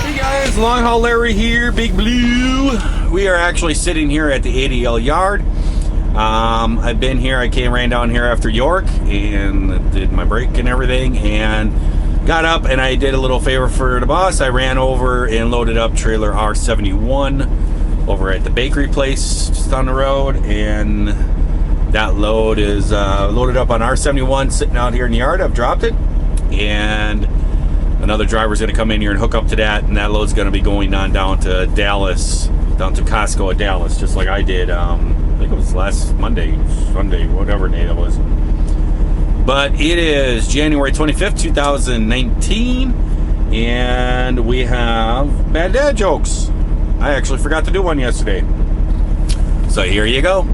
Hey guys, Long Haul Larry here, Big Blue. We are actually sitting here at the ADL yard. I've been here, ran down here after York and did my break and everything and got up and I did a little favor for the boss. I ran over and loaded up trailer R71 over at the bakery place just down the road, and that load is loaded up on R71 sitting out here in the yard. I've dropped it and another driver's going to come in here and hook up to that, and that load's going to be going on down to Dallas, down to Costco at Dallas, just like I did. I think it was last Sunday, whatever day it was. But it is January 25th, 2019, and we have bad dad jokes. I actually forgot to do one yesterday, so here you go.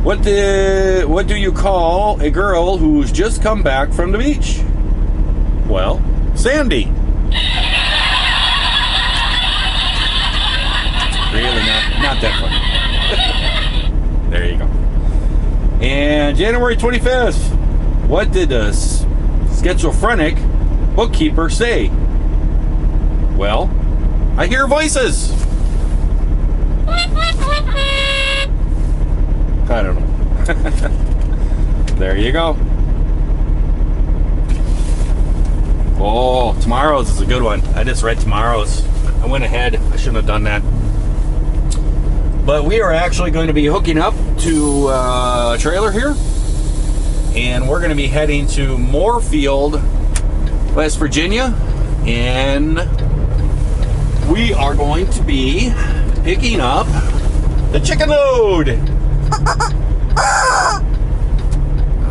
What do you call a girl who's just come back from the beach? Well, Sandy. Really not that funny. There you go. And January 25th, what did the schizophrenic bookkeeper say? Well, I hear voices. I don't know. There you go. Oh, tomorrow's is a good one. I just read tomorrow's. I went ahead. I shouldn't have done that. But we are actually going to be hooking up to a trailer here. And we're going to be heading to Moorefield, West Virginia. And we are going to be picking up the chicken load.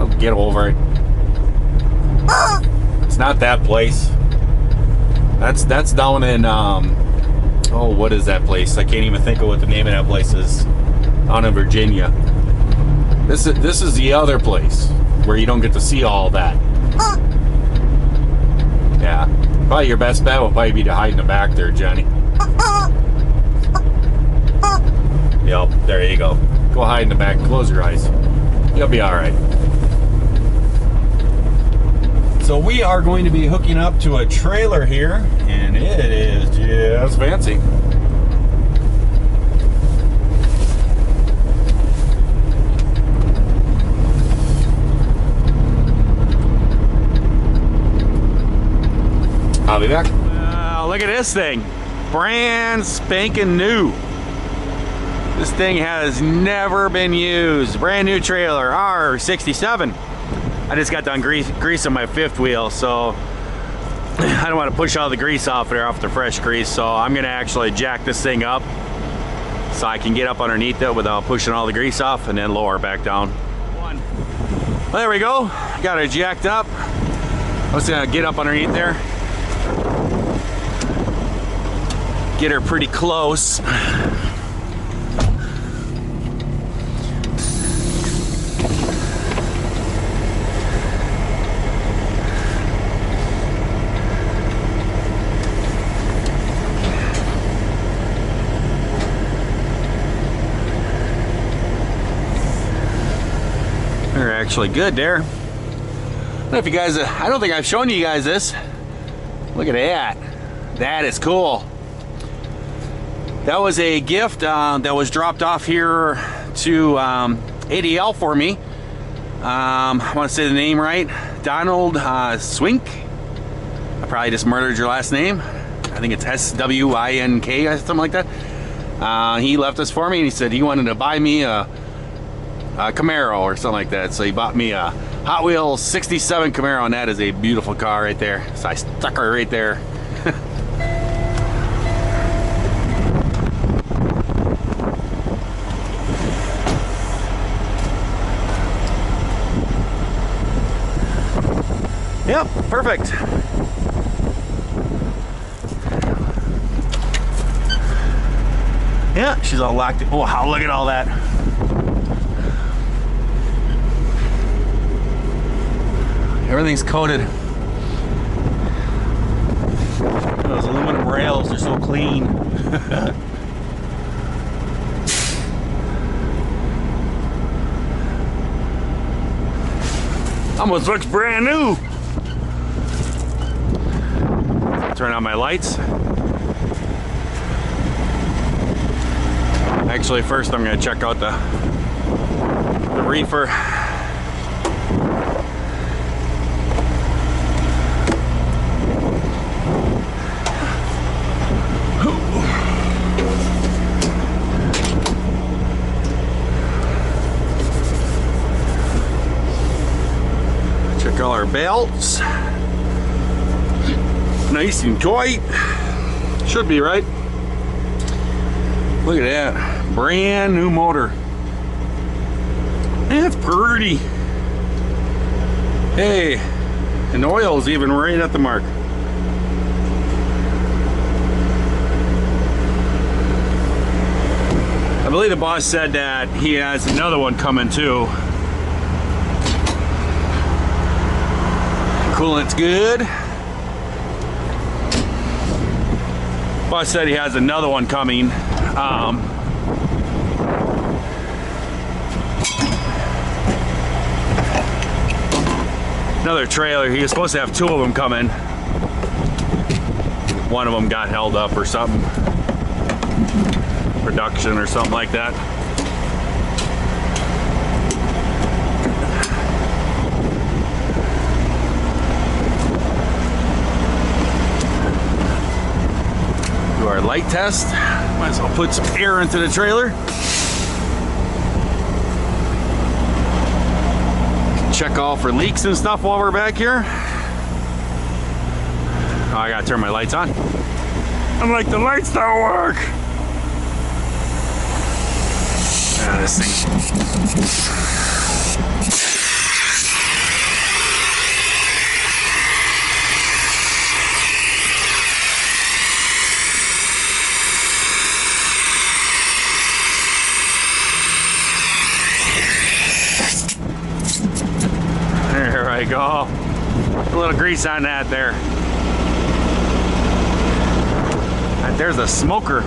Oh, get over it. It's not that place. That's down in oh, what is that place? I can't even think of what the name of that place is. Down in Virginia. This is the other place where you don't get to see all that. Yeah, probably your best bet will probably be to hide in the back there, Johnny. Yep, there you go. Go hide in the back. Close your eyes. You'll be all right. So we are going to be hooking up to a trailer here, and it is just fancy. I'll be back. Look at this thing. Brand spanking new. This thing has never been used. Brand new trailer, R67. I just got done greasing my fifth wheel, so I don't want to push all the grease off there, off the fresh grease, so I'm going to actually jack this thing up so I can get up underneath it without pushing all the grease off and then lower back down. Well, there we go. Got her jacked up. I was going to get up underneath there. Get her pretty close. They're actually good there. I don't know if you guys, I don't think I've shown you guys this. Look at that. That is cool. That was a gift that was dropped off here to ADL for me. I want to say the name right. Donald Swink. I probably just murdered your last name. I think it's S-W-I-N-K or something like that. He left this for me and he said he wanted to buy me a Camaro or something like that. So he bought me a Hot Wheels 67 Camaro, and that is a beautiful car right there. So I stuck her right there. Yep, perfect. Yeah, she's all locked in. Oh, wow, look at all that. Everything's coated. Those aluminum rails, they're so clean. Almost looks brand new. turn on my lights. Actually, first I'm going to check out the reefer. Check all our belts. Nice and tight. Should be right. Look at that. Brand new motor. That's pretty. Hey, and the oil is even right at the mark. I believe the boss said that he has another one coming too. Coolant's good. Boss said he has another one coming. Another trailer. He was supposed to have two of them coming. One of them got held up or something. Production or something like that. Do our light test. Might as well put some air into the trailer. Check all for leaks and stuff while we're back here. Oh, I gotta turn my lights on. I'm like, the lights don't work. Ah, this thing. There I go. A little grease on that there. And there's a smoker.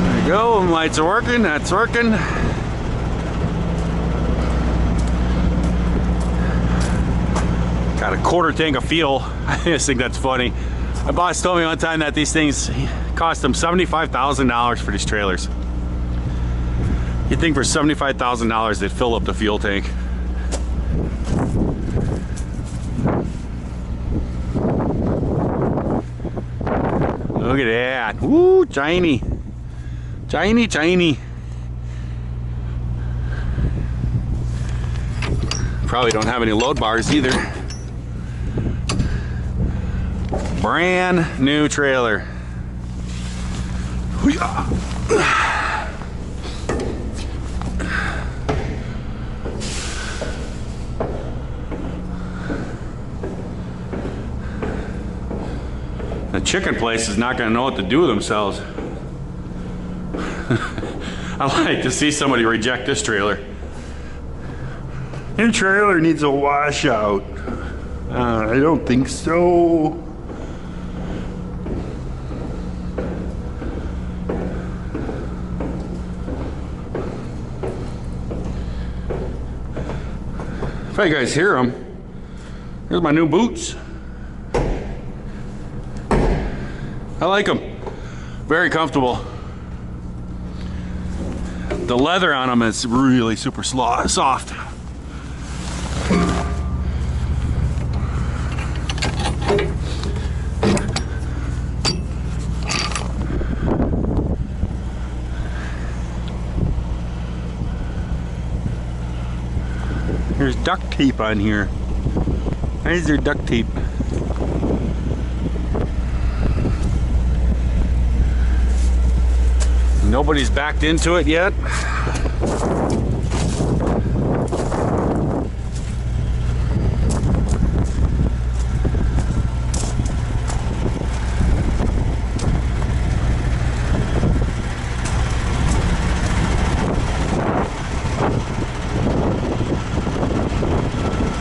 There you go. Lights are working. That's working. Got a quarter tank of fuel. I just think that's funny. My boss told me one time that these things cost him $75,000 for these trailers. You'd think for $75,000 they'd fill up the fuel tank. Look at that. Woo, shiny. Shiny, shiny. Probably don't have any load bars either. Brand new trailer. The chicken place is not going to know what to do with themselves. I like to see somebody reject this trailer. Your trailer needs a washout. I don't think so. If you guys hear them, here's my new boots. I like them. Very comfortable. The leather on them is really super soft. There's duct tape on here. Why is there duct tape? Nobody's backed into it yet.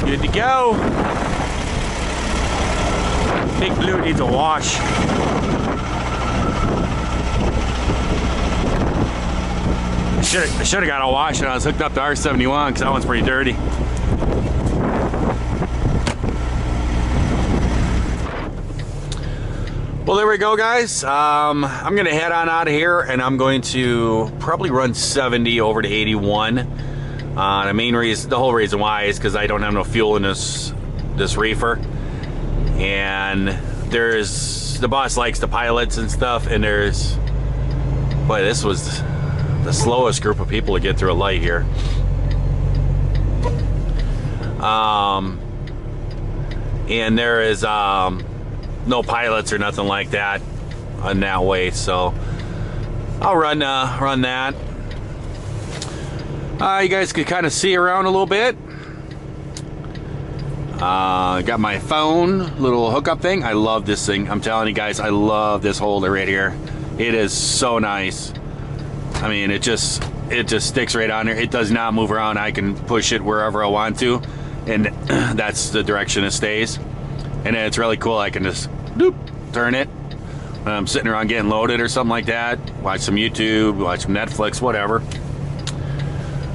Good to go. Big Blue needs a wash. I should have got a wash when I was hooked up to R71 because that one's pretty dirty. Well, there we go, guys. I'm going to head on out of here, and I'm going to probably run 70 over to 81. The main reason, the whole reason why is because I don't have no fuel in this reefer. And there's, the boss likes the pilots and stuff, and there's, boy, this was the slowest group of people to get through a light here. And there is, no pilots or nothing like that on that way, so I'll run that. You guys could kind of see around a little bit. Got my phone little hookup thing. I love this thing. I'm telling you guys, I love this holder right here. It is so nice. I mean, it just sticks right on there. It does not move around. I can push it wherever I want to, and that's the direction it stays. And then it's really cool. I can just doop, turn it when I'm sitting around getting loaded or something like that. Watch some YouTube, watch some Netflix, whatever.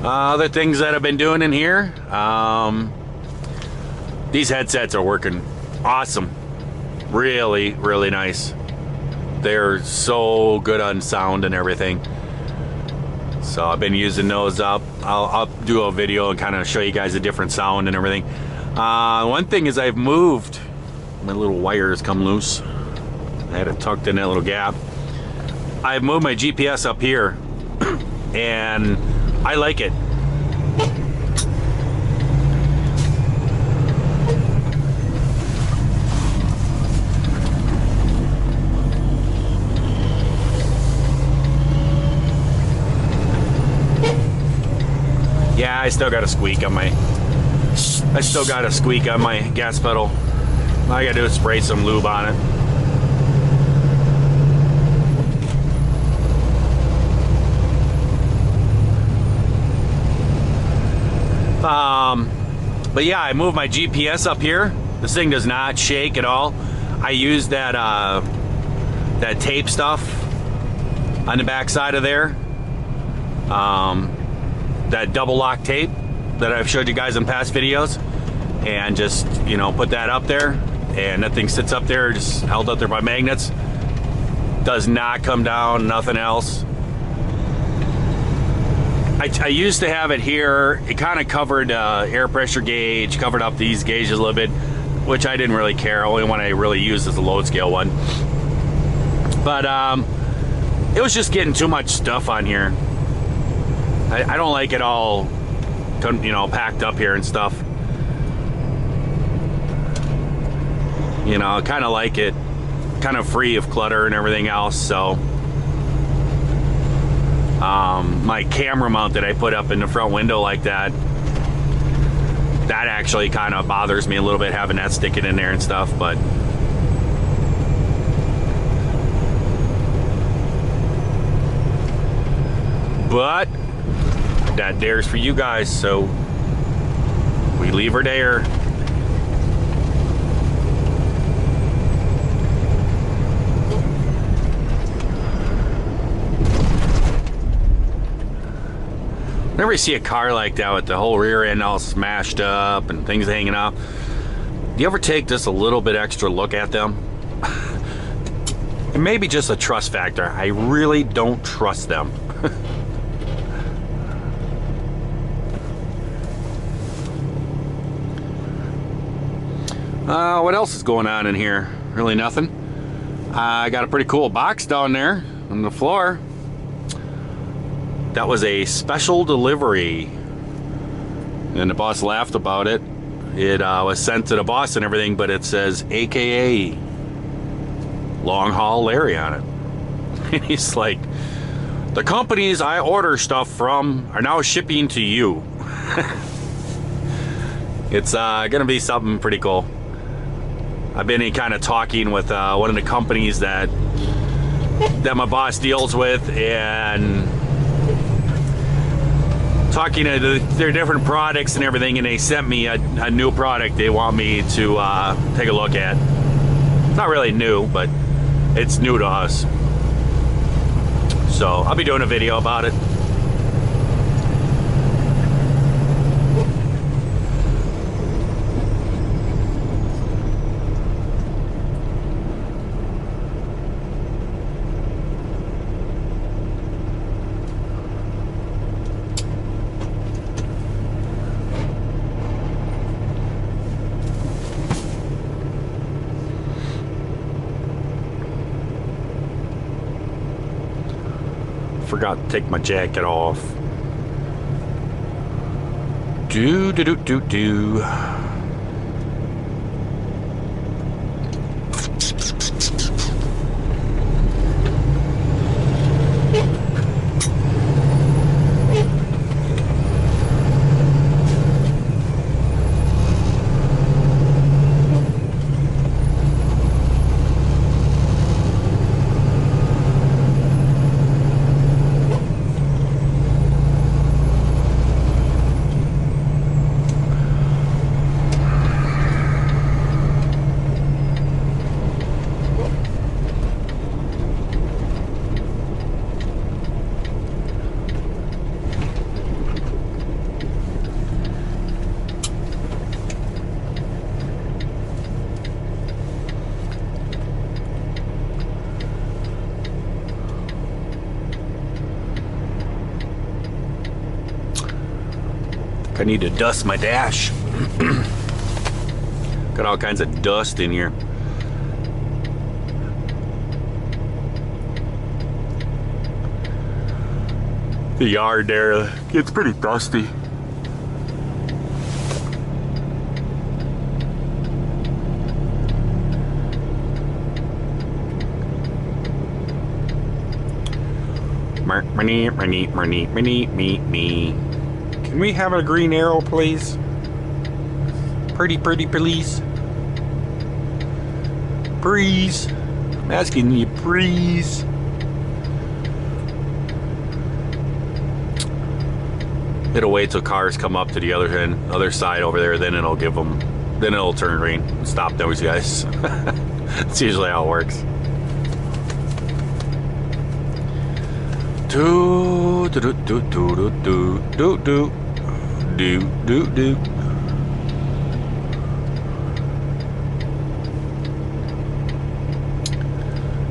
Other things that I've been doing in here. These headsets are working awesome. Really, really nice. They're so good on sound and everything. So I've been using those up. I'll do a video and kind of show you guys a different sound and everything. One thing is I've moved. My little wires come loose. I had it tucked in that little gap. I've moved my GPS up here, and I like it. Yeah, I still got a squeak on my gas pedal. All I gotta do is spray some lube on it. But yeah, I moved my GPS up here. This thing does not shake at all. I used that that tape stuff on the back side of there. That double lock tape that I've showed you guys in past videos, and just, you know, put that up there, and that thing sits up there, just held up there by magnets. Does not come down, nothing else. I used to have it here. It kind of covered air pressure gauge, covered up these gauges a little bit, which I didn't really care. Only one I really used is the load scale one. But it was just getting too much stuff on here. I don't like it all, you know, packed up here and stuff. You know, I kind of like it kind of free of clutter and everything else. So my camera mount that I put up in the front window like that, that actually kind of bothers me a little bit, having that sticking in there and stuff. But that dare's for you guys, so we leave her there. Whenever you see a car like that with the whole rear end all smashed up and things hanging out, do you ever take just a little bit extra look at them? It may be just a trust factor. I really don't trust them. What else is going on in here? Really nothing. I got a pretty cool box down there on the floor. That was a special delivery, and the boss laughed about it. It was sent to the boss and everything, but it says AKA LongHaul Larry on it. And he's like, the companies I order stuff from are now shipping to you. It's gonna be something pretty cool. I've been kind of talking with one of the companies that my boss deals with, and talking to their different products and everything, and they sent me a new product they want me to take a look at. Not really new, but it's new to us. So I'll be doing a video about it. forgot to take my jacket off. Do. I need to dust my dash. Got all kinds of dust in here. The yard there gets pretty dusty. Can we have a green arrow, please? Pretty, please. Please. I'm asking you, please. It'll wait till cars come up to the other side over there, then it'll give them, then it'll turn green and stop those guys. That's usually how it works. Do.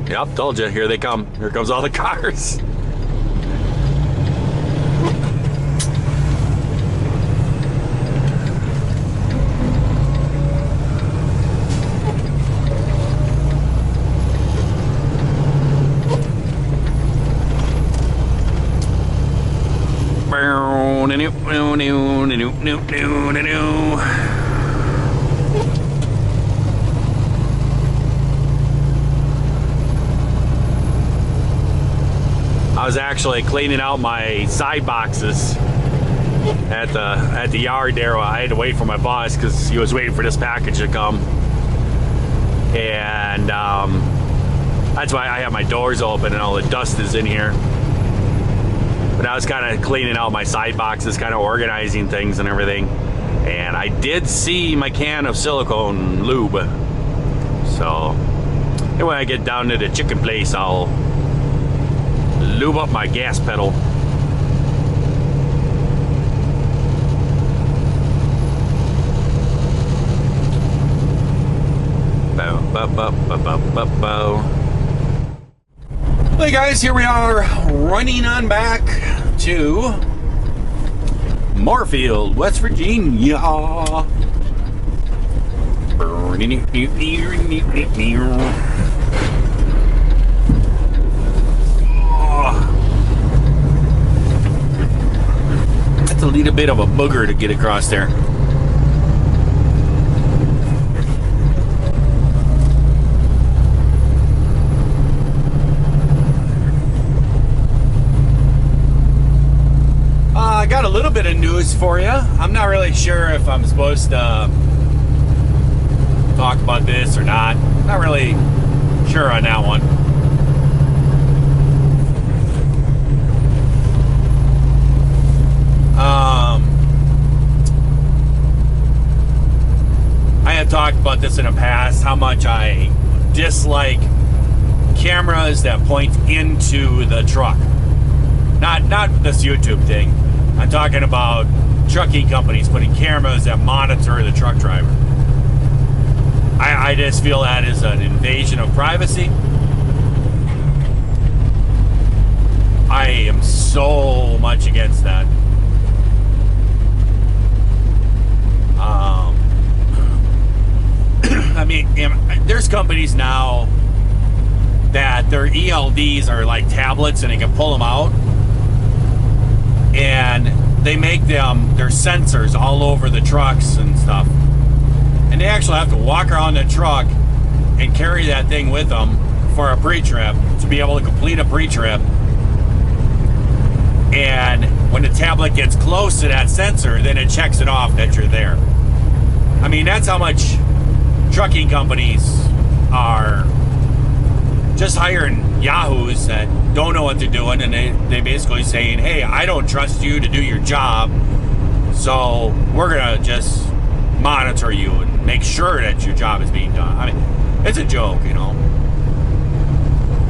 Yep, told you. Here they come. Here comes all the cars. I was actually cleaning out my side boxes at the yard there. I had to wait for my boss because he was waiting for this package to come, and that's why I have my doors open and all the dust is in here. But I was kind of cleaning out my side boxes, kind of organizing things and everything, and I did see my can of silicone lube. So when I get down to the chicken place, I'll lube up my gas pedal. Hey guys, here we are running on back to Moorfield, West Virginia. That's a little bit of a booger to get across there. I got a little bit of news for you. I'm not really sure if I'm supposed to talk about this or not. Not really sure on that one. I have talked about this in the past, how much I dislike cameras that point into the truck. Not this YouTube thing. I'm talking about trucking companies putting cameras that monitor the truck driver. I just feel that is an invasion of privacy. I am so much against that. I mean, there's companies now that their ELDs are like tablets, and they can pull them out, and they make them, their sensors all over the trucks and stuff, and they actually have to walk around the truck and carry that thing with them for a pre-trip to be able to complete a pre-trip. And when the tablet gets close to that sensor, then it checks it off that you're there. I mean, that's how much trucking companies are just hiring yahoos that don't know what they're doing, and they basically saying, hey, I don't trust you to do your job, so we're gonna just monitor you and make sure that your job is being done. I mean, it's a joke, you know.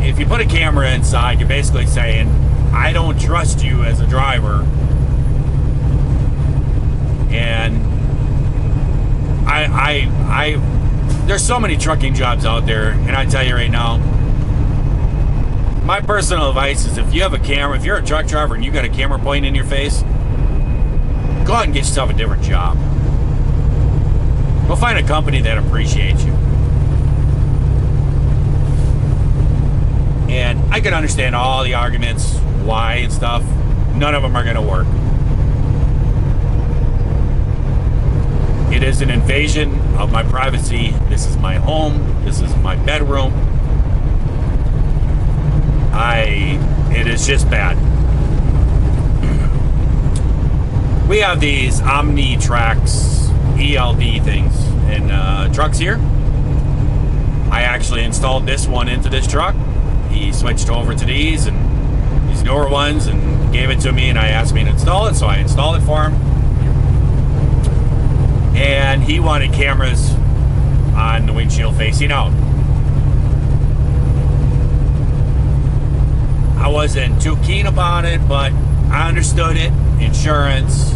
If you put a camera inside, you're basically saying, I don't trust you as a driver. And there's so many trucking jobs out there, and I tell you right now, my personal advice is, if you have a camera, if you're a truck driver and you got a camera pointing in your face, go out and get yourself a different job. Go find a company that appreciates you. And I can understand all the arguments, why and stuff. None of them are going to work. It is an invasion of my privacy. This is my home. This is my bedroom. It is just bad. We have these Omnitrax ELD things in trucks here. I actually installed this one into this truck. He switched over to these and these newer ones and gave it to me, and I asked me to install it, so I installed it for him. And he wanted cameras on the windshield facing out. I wasn't too keen about it, but I understood it. Insurance,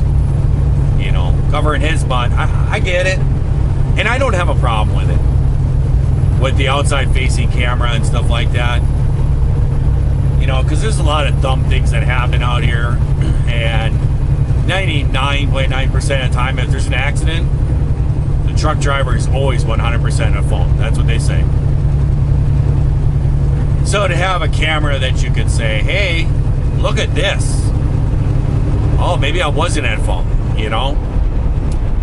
you know, covering his butt. I get it. And I don't have a problem with it. With the outside facing camera and stuff like that. You know, because there's a lot of dumb things that happen out here. And 99.9% of the time, if there's an accident, the truck driver is always 100% at fault. That's what they say. So to have a camera that you could say, hey, look at this. Oh, maybe I wasn't at fault, you know?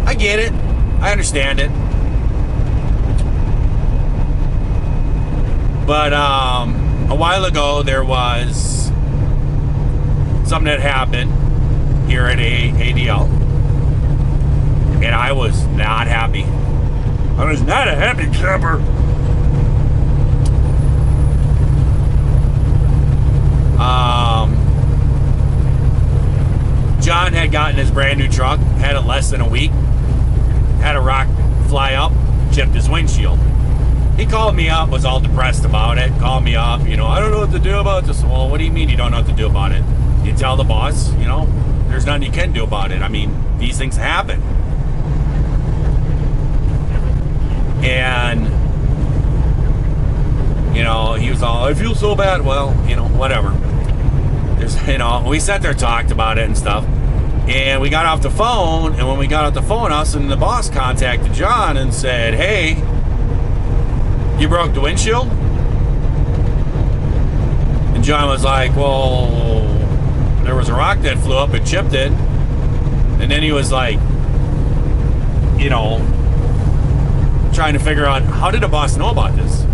I get it. I understand it. But a while ago, there was something that happened here at ADL. And I was not happy. I was not a happy camper. John had gotten his brand new truck, had it less than a week, had a rock fly up, chipped his windshield. He called me up, was all depressed about it, called me up, you know, I don't know what to do about this. Well, what do you mean you don't know what to do about it? You tell the boss, you know, there's nothing you can do about it. I mean, these things happen. And, you know, he was all, I feel so bad. Well, you know, whatever. There's, you know, we sat there, talked about it and stuff. And we got off the phone, and when we got off the phone, us and the boss contacted John and said, hey, you broke the windshield? And John was like, well, there was a rock that flew up and chipped it. And then he was like, you know, trying to figure out, how did the boss know about this?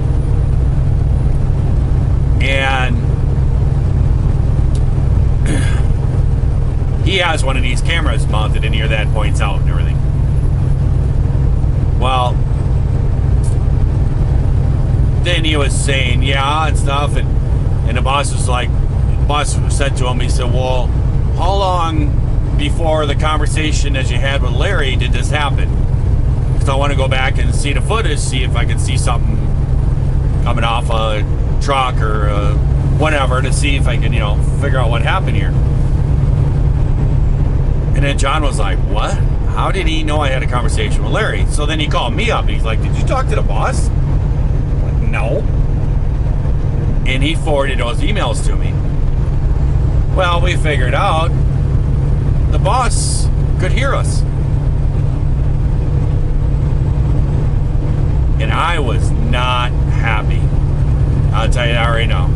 And he has one of these cameras mounted in here that points out and everything. Well, then he was saying, yeah, and stuff, and the boss was like, the boss said to him, he said, well, how long before the conversation that you had with Larry did this happen? Because I want to go back and see the footage, see if I can see something coming off a truck or whatever, to see if I can, you know, figure out what happened here. And then John was like, what? How did he know I had a conversation with Larry? So then he called me up and he's like, did you talk to the boss? I'm like, no. And he forwarded those emails to me. Well, we figured out the boss could hear us. And I was not happy. I'll tell you that right now.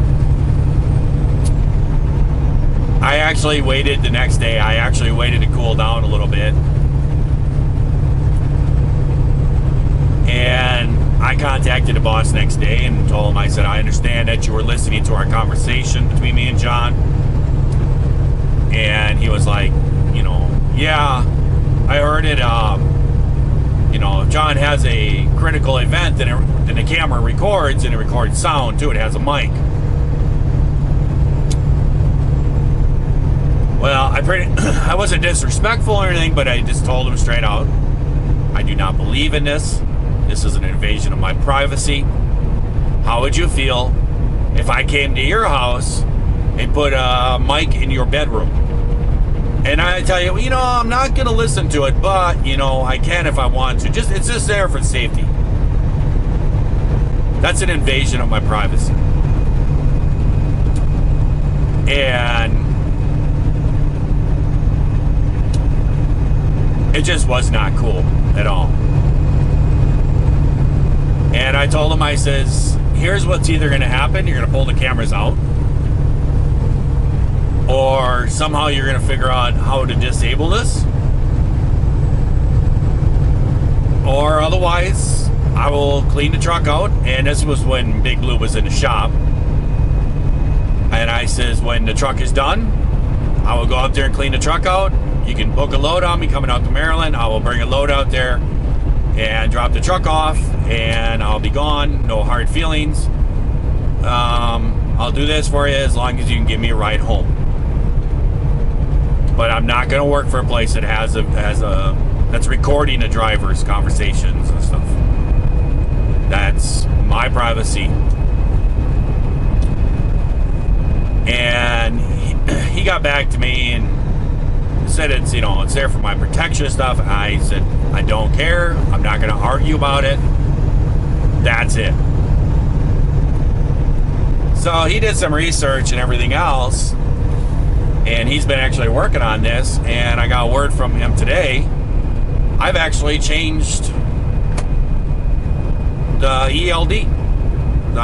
I actually waited the next day. I actually waited to cool down a little bit. And I contacted the boss next day and told him, I said, I understand that you were listening to our conversation between me and John. And he was like, you know, yeah, I heard it. You know, if John has a critical event, then the camera records, and it records sound too. It has a mic. Well, I wasn't disrespectful or anything, but I just told him straight out, I do not believe in this. This is an invasion of my privacy. How would you feel if I came to your house and put a mic in your bedroom? And I tell you, you know, I'm not going to listen to it, but, you know, I can if I want to. It's just there for safety. That's an invasion of my privacy. And it just was not cool at all. And I told him, I says, here's what's either going to happen. You're going to pull the cameras out. Or somehow you're going to figure out how to disable this. Or otherwise, I will clean the truck out. And this was when Big Blue was in the shop. And I says, when the truck is done, I will go out there and clean the truck out. You can book a load on me coming out to Maryland. I will bring a load out there and drop the truck off, and I'll be gone. No hard feelings. I'll do this for you as long as you can give me a ride home. But I'm not going to work for a place that that's recording the driver's conversations and stuff. That's my privacy. And he got back to me and said it's, you know, it's there for my protection and stuff. I said, I don't care. I'm not going to argue about it. That's it. So he did some research and everything else, and he's been actually working on this, and I got word from him today. I've actually changed the ELD, the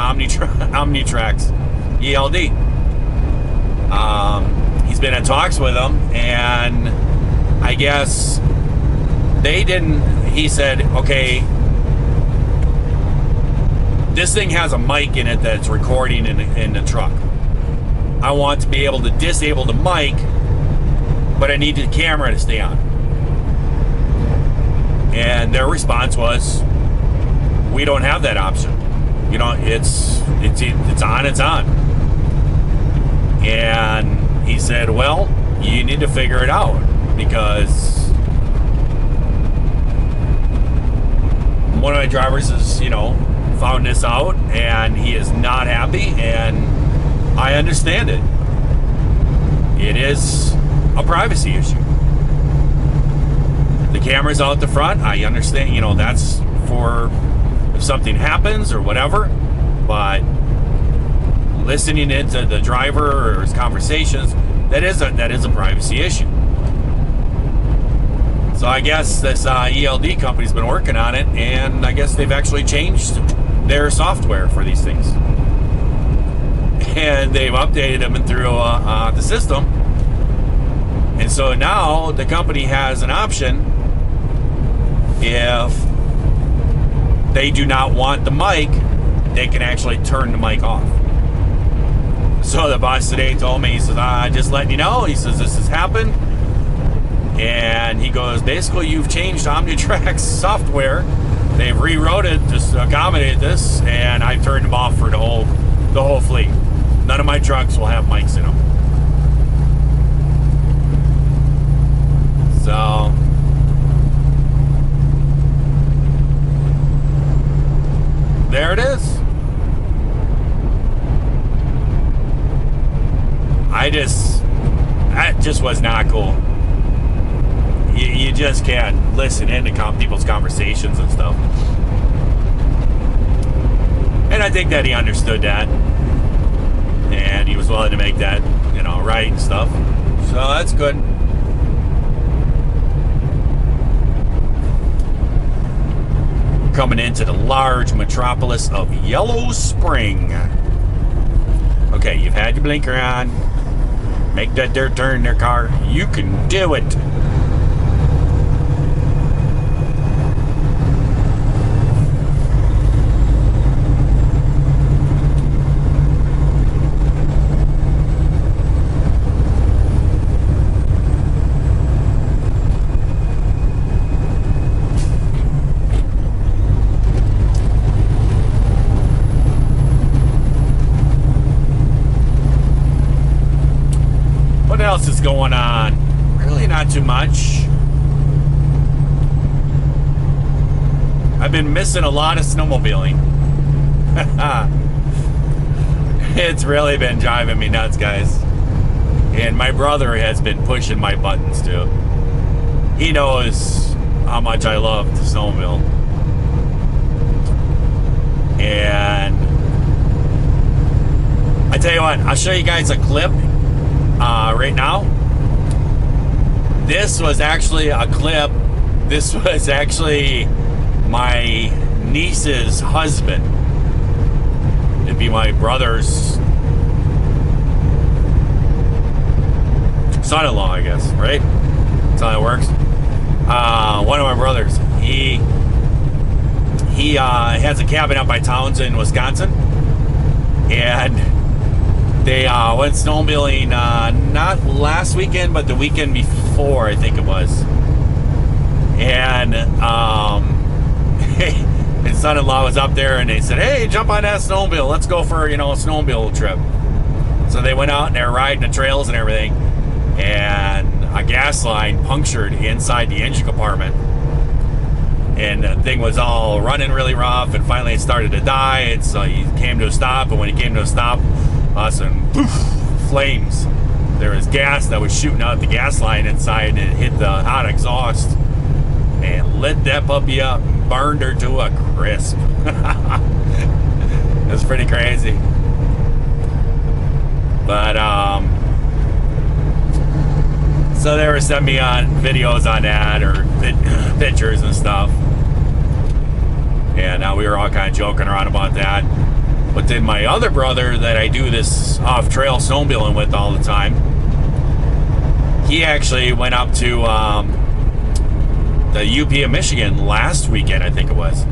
Omnitrax ELD. He's been in talks with them, and I guess they didn't. He said, okay, this thing has a mic in it that's recording in the truck. I want to be able to disable the mic, but I need the camera to stay on. And their response was, we don't have that option. You know, it's on, it's on. And he said, well, you need to figure it out, because one of my drivers has, you know, found this out, and he is not happy, and I understand it. It is a privacy issue. The camera's out the front. I understand, you know, that's for if something happens or whatever, but listening into the driver or his conversations, that is a privacy issue. So I guess this ELD company's been working on it, and I guess they've actually changed their software for these things, and they've updated them through the system. And so now the company has an option. If they do not want the mic, they can actually turn the mic off. So the boss today told me, he says, just letting you know, he says, this has happened. And he goes, basically, you've changed Omnitrax software. They've rewrote it to accommodate this, and I've turned them off for the whole fleet. None of my trucks will have mics in them. So there it is. That just was not cool. You just can't listen into people's conversations and stuff. And I think that he understood that, and he was willing to make that, you know, right and stuff. So that's good. Coming into the large metropolis of Yellow Spring. Okay, you've had your blinker on. Make that dirt turn in their car. You can do it. What else is going on? Really not too much. I've been missing a lot of snowmobiling. It's really been driving me nuts, guys. And my brother has been pushing my buttons too. He knows how much I love to snowmobile. And I tell you what, I'll show you guys a clip right now. This was actually a clip. This was actually my niece's husband. It'd be my brother's son-in-law, I guess, right? That's how it works. One of my brothers, he has a cabin up by Townsend, Wisconsin, and they went snowmobiling not last weekend, but the weekend before, I think it was. And his son-in-law was up there, and they said, "Hey, jump on that snowmobile. Let's go for a snowmobile trip." So they went out and they're riding the trails and everything, and a gas line punctured inside the engine compartment, and the thing was all running really rough, and finally it started to die, and so he came to a stop, and when he came to a stop, all of a sudden, poof, flames. There was gas that was shooting out the gas line inside, and it hit the hot exhaust and lit that puppy up, burned her to a crisp. It was pretty crazy. But so they were sending me on videos on that, or pictures and stuff, and we were all kind of joking around about that. But then my other brother that I do this off-trail snowmobiling with all the time, he actually went up to the UP of Michigan last weekend, I think it was.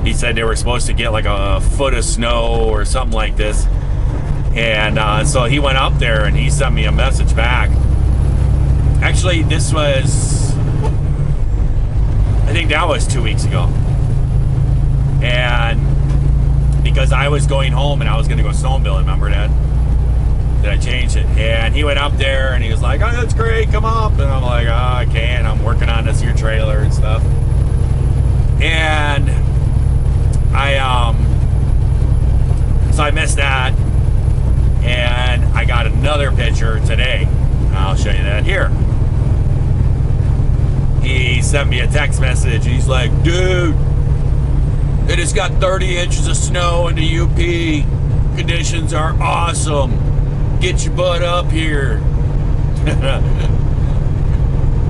He said they were supposed to get like a foot of snow or something like this. And so he went up there and he sent me a message back. Actually, this was, I think that was 2 weeks ago. And because I was going home and I was going to go snowmobiling, remember that I changed it. And he went up there and he was like, "Oh, that's great, come up." And I'm like, "Oh, I can't, I'm working on this here trailer and stuff." And so I missed that, and I got another picture today. I'll show you that here. He sent me a text message. He's like, "Dude, it has got 30 inches of snow in the UP. Conditions are awesome. Get your butt up here."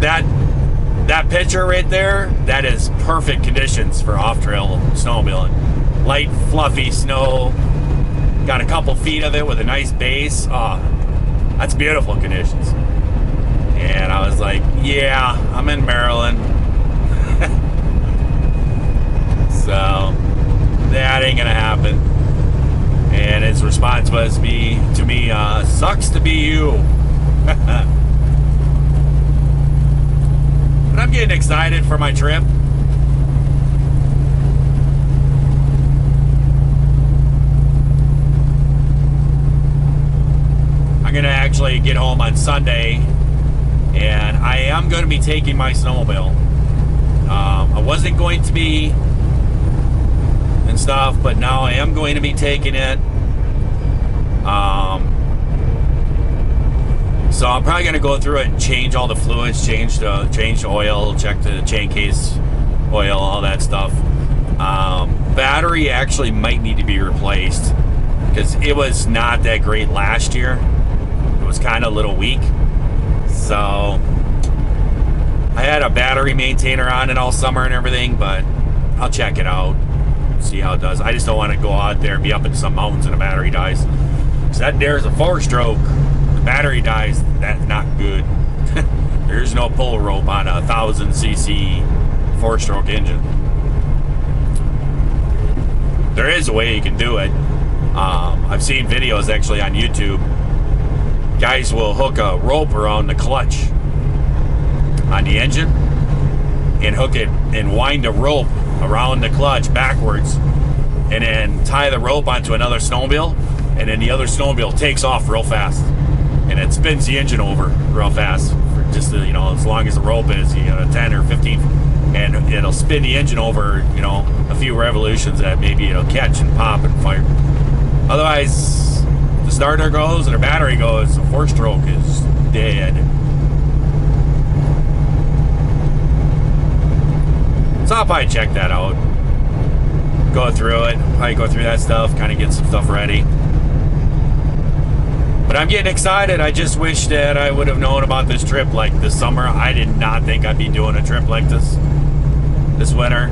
That picture right there, that is perfect conditions for off-trail snowmobiling. Light, fluffy snow. Got a couple feet of it with a nice base. Oh, that's beautiful conditions. And I was like, "Yeah, I'm in Maryland." So that ain't gonna happen. And his response was to me, "Sucks to be you." But I'm getting excited for my trip. I'm gonna actually get home on Sunday, and I am going to be taking my snowmobile. I wasn't going to be and stuff, but now I am going to be taking it. So I'm probably going to go through it and change all the fluids, change the oil, check the chain case oil, all that stuff. Battery actually might need to be replaced because it was not that great last year. It was kind of a little weak. So I had a battery maintainer on it all summer and everything, but I'll check it out, see how it does. I just don't want to go out there and be up in some mountains and the battery dies. 'Cause that there's a 4-stroke. The battery dies. That's not good. There's no pull rope on a 1000cc 4-stroke engine. There is a way you can do it. I've seen videos actually on YouTube. Guys will hook a rope around the clutch on the engine and hook it and wind a rope around the clutch backwards and then tie the rope onto another snowmobile, and then the other snowmobile takes off real fast and it spins the engine over real fast for just, you know, as long as the rope is, you know, 10 or 15, and it'll spin the engine over, you know, a few revolutions that maybe it'll catch and pop and fire. Otherwise, the starter goes and the battery goes, the 4-stroke is dead. So I'll probably check that out. Go through it, probably go through that stuff, kind of get some stuff ready. But I'm getting excited. I just wish that I would have known about this trip like this summer. I did not think I'd be doing a trip like this winter.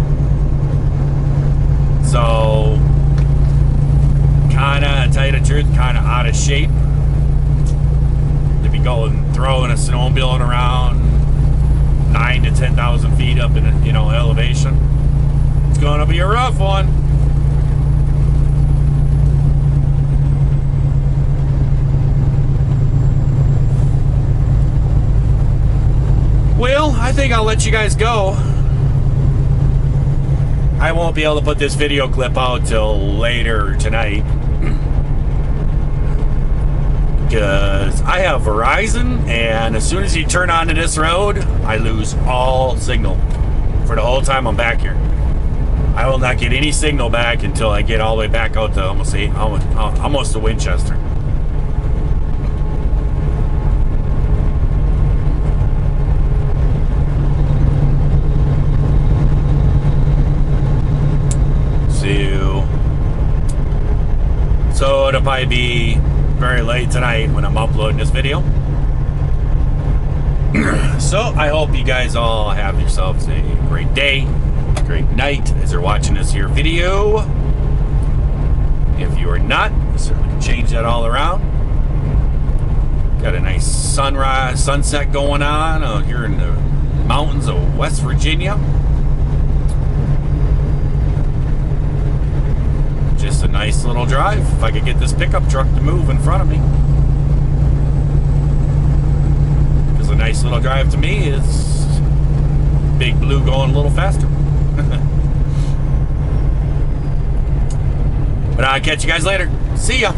So, kinda, to tell you the truth, kinda out of shape to be throwing a snowmobiling around 9 to 10,000 feet up in, you know, elevation. It's gonna be a rough one. Well, I think I'll let you guys go. I won't be able to put this video clip out till later tonight because I have Verizon, and as soon as you turn onto this road, I lose all signal for the whole time I'm back here. I will not get any signal back until I get all the way back out to almost to Winchester. So it'll probably be very late tonight when I'm uploading this video. So I hope you guys all have yourselves a great day, a great night as you're watching this here video. If you are not, certainly can change that all around. Got a nice sunset going on here in the mountains of West Virginia. Just a nice little drive. If I could get this pickup truck to move in front of me. Because a nice little drive to me is Big Blue going a little faster. But I'll catch you guys later. See ya.